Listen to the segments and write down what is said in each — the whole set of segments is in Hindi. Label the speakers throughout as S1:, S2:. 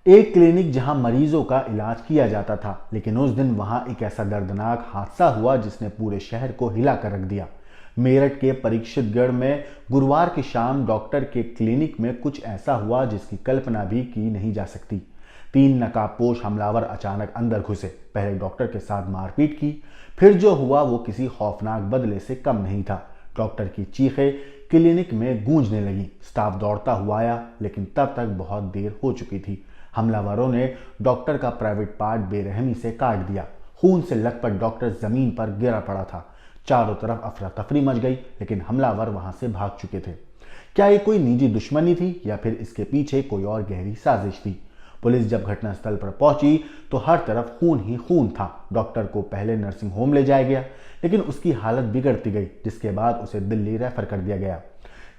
S1: एक क्लिनिक जहां मरीजों का इलाज किया जाता था, लेकिन उस दिन वहां एक ऐसा दर्दनाक हादसा हुआ जिसने पूरे शहर को हिला कर रख दिया। मेरठ के परीक्षितगढ़ में गुरुवार की शाम डॉक्टर के क्लिनिक में कुछ ऐसा हुआ जिसकी कल्पना भी की नहीं जा सकती। 3 नकाबपोश हमलावर अचानक अंदर घुसे, पहले डॉक्टर के साथ मारपीट की, फिर जो हुआ वो किसी खौफनाक बदले से कम नहीं था। डॉक्टर की चीखें क्लिनिक में गूंजने लगी। स्टाफ दौड़ता हुआ आया, लेकिन तब तक बहुत देर हो चुकी थी। हमलावरों ने डॉक्टर का प्राइवेट पार्ट बेरहमी से काट दिया। खून से लथपथ डॉक्टर जमीन पर गिरा पड़ा था। चारों तरफ अफरा तफरी मच गई, लेकिन हमलावर वहां से भाग चुके थे। क्या ये कोई निजी दुश्मनी थी या फिर इसके पीछे कोई और गहरी साजिश थी? पुलिस जब घटनास्थल पर पहुंची तो हर तरफ खून ही खून था। डॉक्टर को पहले नर्सिंग होम ले जाया गया, लेकिन उसकी हालत बिगड़ती गई, जिसके बाद उसे दिल्ली रेफर कर दिया गया।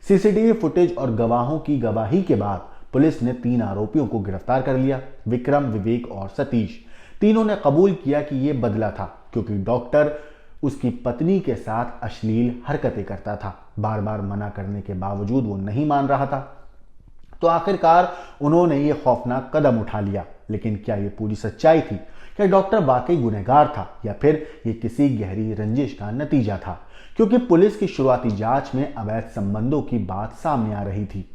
S1: सीसीटीवी फुटेज और गवाहों की गवाही के बाद पुलिस ने 3 आरोपियों को गिरफ्तार कर लिया, विक्रम, विवेक और सतीश। तीनों ने कबूल किया कि यह बदला था, क्योंकि डॉक्टर उसकी पत्नी के साथ अश्लील हरकतें करता था। बार बार मना करने के बावजूद वो नहीं मान रहा था, तो आखिरकार उन्होंने ये खौफनाक कदम उठा लिया। लेकिन क्या ये पूरी सच्चाई थी? क्या डॉक्टर वाकई गुनहगार था या फिर ये किसी गहरी रंजिश का नतीजा था? क्योंकि पुलिस की शुरुआती जांच में अवैध संबंधों की बात सामने आ रही थी।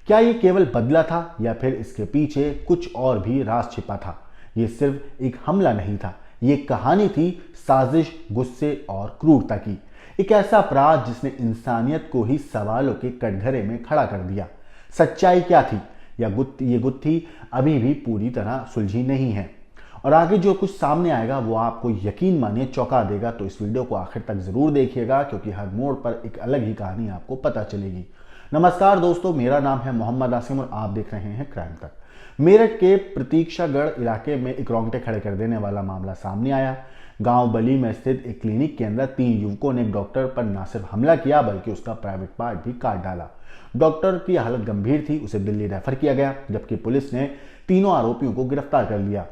S1: क्या ये केवल बदला था या फिर इसके पीछे कुछ और भी राज छिपा था? ये सिर्फ एक हमला नहीं था, ये कहानी थी साजिश, गुस्से और क्रूरता की। एक ऐसा अपराध जिसने इंसानियत को ही सवालों के कटघरे में खड़ा कर दिया। सच्चाई क्या थी? ये गुत्थी अभी भी पूरी तरह सुलझी नहीं है, और आगे जो कुछ सामने आएगा वो आपको यकीन मानिए चौंका देगा। तो इस वीडियो को आखिर तक जरूर देखिएगा, क्योंकि हर मोड़ पर एक अलग ही कहानी आपको पता चलेगी। नमस्कार दोस्तों, मेरा नाम है मोहम्मद आसिम और आप देख रहे हैं क्राइम तक। मेरठ के प्रतीक्षागढ़ इलाके में एक रोंगटे खड़े कर देने वाला मामला सामने आया। गांव बली में स्थित एक क्लिनिक के अंदर 3 युवकों ने एक डॉक्टर पर न सिर्फ हमला किया बल्कि उसका प्राइवेट पार्ट भी काट डाला। डॉक्टर की हालत गंभीर थी, उसे दिल्ली रेफर किया गया, जबकि पुलिस ने तीनों आरोपियों को गिरफ्तार कर लिया।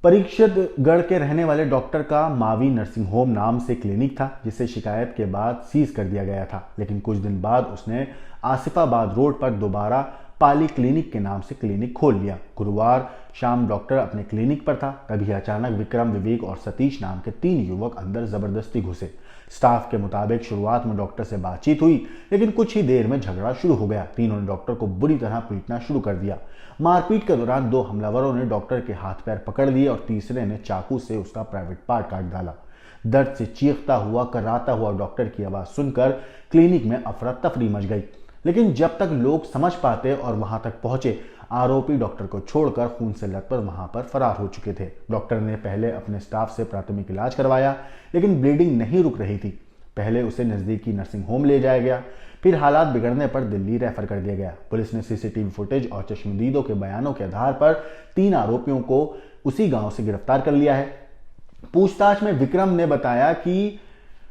S1: परीक्षितगढ़ के रहने वाले डॉक्टर का मावी नर्सिंग होम नाम से क्लिनिक था, जिसे शिकायत के बाद सीज कर दिया गया था। लेकिन कुछ दिन बाद उसने आसिफाबाद रोड पर दोबारा पाली क्लिनिक के नाम से क्लिनिक खोल लिया। गुरुवार शाम डॉक्टर अपने क्लिनिक पर था, तभी अचानक विक्रम, विवेक और सतीश नाम के 3 युवक अंदर जबरदस्ती घुसे। स्टाफ के मुताबिक शुरुआत में डॉक्टर से बातचीत हुई, लेकिन कुछ ही देर में झगड़ा शुरू हो गया। तीनों ने डॉक्टर को बुरी तरह पीटना शुरू कर दिया। मारपीट के दौरान 2 हमलावरों ने डॉक्टर के हाथ पैर पकड़ लिए और तीसरे ने चाकू से उसका प्राइवेट पार्ट काट डाला। दर्द से चीखता हुआ, कराता हुआ डॉक्टर की आवाज सुनकर क्लिनिक में अफरा तफरी मच गई। लेकिन जब तक लोग समझ पाते और वहां तक पहुंचे, आरोपी डॉक्टर को छोड़कर खून से लथपथ वहां पर फरार हो चुके थे। डॉक्टर ने पहले अपने स्टाफ से प्राथमिक इलाज करवाया, लेकिन ब्लीडिंग नहीं रुक रही थी। पहले उसे नजदीकी नर्सिंग होम ले जाया गया, फिर हालात बिगड़ने पर दिल्ली रेफर कर दिया गया। पुलिस ने सीसीटीवी फुटेज और चश्मदीदों के बयानों के आधार पर 3 आरोपियों को उसी गांव से गिरफ्तार कर लिया है। पूछताछ में विक्रम ने बताया कि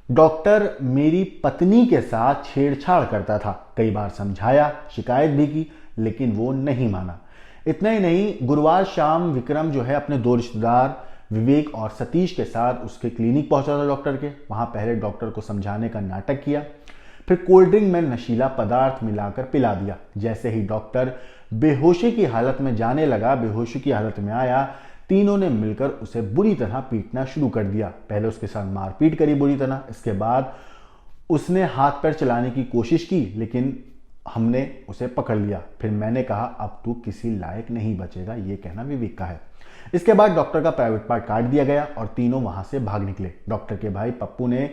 S1: डॉक्टर मेरी पत्नी के साथ छेड़छाड़ करता था, कई बार समझाया, शिकायत भी की, लेकिन वो नहीं माना। इतना ही नहीं, गुरुवार शाम विक्रम जो है अपने 2 रिश्तेदार विवेक और सतीश के साथ उसके क्लिनिक पहुंचा था डॉक्टर के। वहां पहले डॉक्टर को समझाने का नाटक किया, फिर कोल्ड ड्रिंक में नशीला पदार्थ मिलाकर पिला दिया। जैसे ही डॉक्टर बेहोशी की हालत में जाने लगा, बेहोशी की हालत में आया, तीनों ने मिलकर उसे बुरी तरह पीटना शुरू कर दिया। पहले उसके साथ मारपीट करी बुरी तरह, इसके बाद उसने हाथ पैर चलाने की कोशिश की, लेकिन हमने उसे पकड़ लिया। फिर मैंने कहा अब तू किसी लायक नहीं बचेगा, ये कहना विवेक का है। इसके बाद डॉक्टर का प्राइवेट पार्ट काट दिया गया और तीनों वहां से भाग निकले। डॉक्टर के भाई पप्पू ने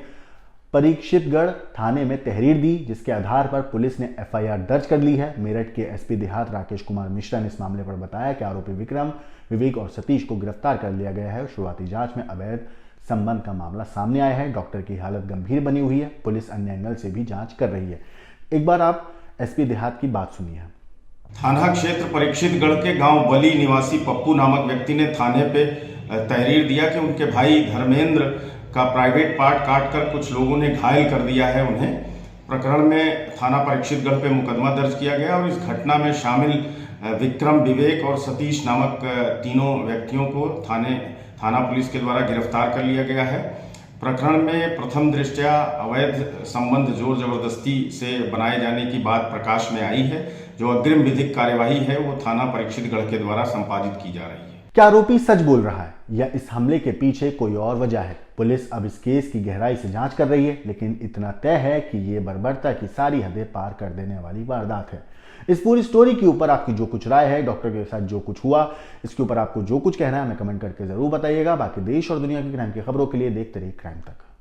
S1: परीक्षितगढ़ थाने में तहरीर दी, जिसके आधार पर पुलिस ने एफआईआर दर्ज कर ली है। मेरठ के एसपी देहात राकेश कुमार मिश्रा ने इस मामले पर बताया कि आरोपी विक्रम, विवेक और सतीश को गिरफ्तार कर लिया गया है। शुरुआती जांच में अवैध संबंध का मामला सामने आया है। डॉक्टर की हालत गंभीर बनी हुई है। पुलिस अन्य एंगल से भी जांच कर रही है। एक बार आप एसपी देहात की बात सुनिए।
S2: थाना क्षेत्र परीक्षितगढ़ के गांव बली निवासी पप्पू नामक व्यक्ति ने थाने पे तहरीर दिया कि उनके भाई धर्मेंद्र का प्राइवेट पार्ट काटकर कुछ लोगों ने घायल कर दिया है उन्हें। प्रकरण में थाना परीक्षितगढ़ पे मुकदमा दर्ज किया गया और इस घटना में शामिल विक्रम, विवेक और सतीश नामक तीनों व्यक्तियों को थाना पुलिस के द्वारा गिरफ्तार कर लिया गया है। प्रकरण में प्रथम दृष्टया अवैध संबंध जोर जबरदस्ती से बनाए जाने की बात प्रकाश में आई है, जो अग्रिम विधिक कार्यवाही है वो थाना परीक्षितगढ़ के द्वारा संपादित की जा रही है।
S1: क्या आरोपी सच बोल रहा है या इस हमले के पीछे कोई और वजह है? पुलिस अब इस केस की गहराई से जांच कर रही है, लेकिन इतना तय है कि ये बर्बरता की सारी हदें पार कर देने वाली वारदात है। इस पूरी स्टोरी के ऊपर आपकी जो कुछ राय है, डॉक्टर के साथ जो कुछ हुआ, इसके ऊपर आपको जो कुछ कहना है हमें कमेंट करके जरूर बताइएगा। बाकी देश और दुनिया की क्राइम की खबरों के लिए देखते रहिए क्राइम तक।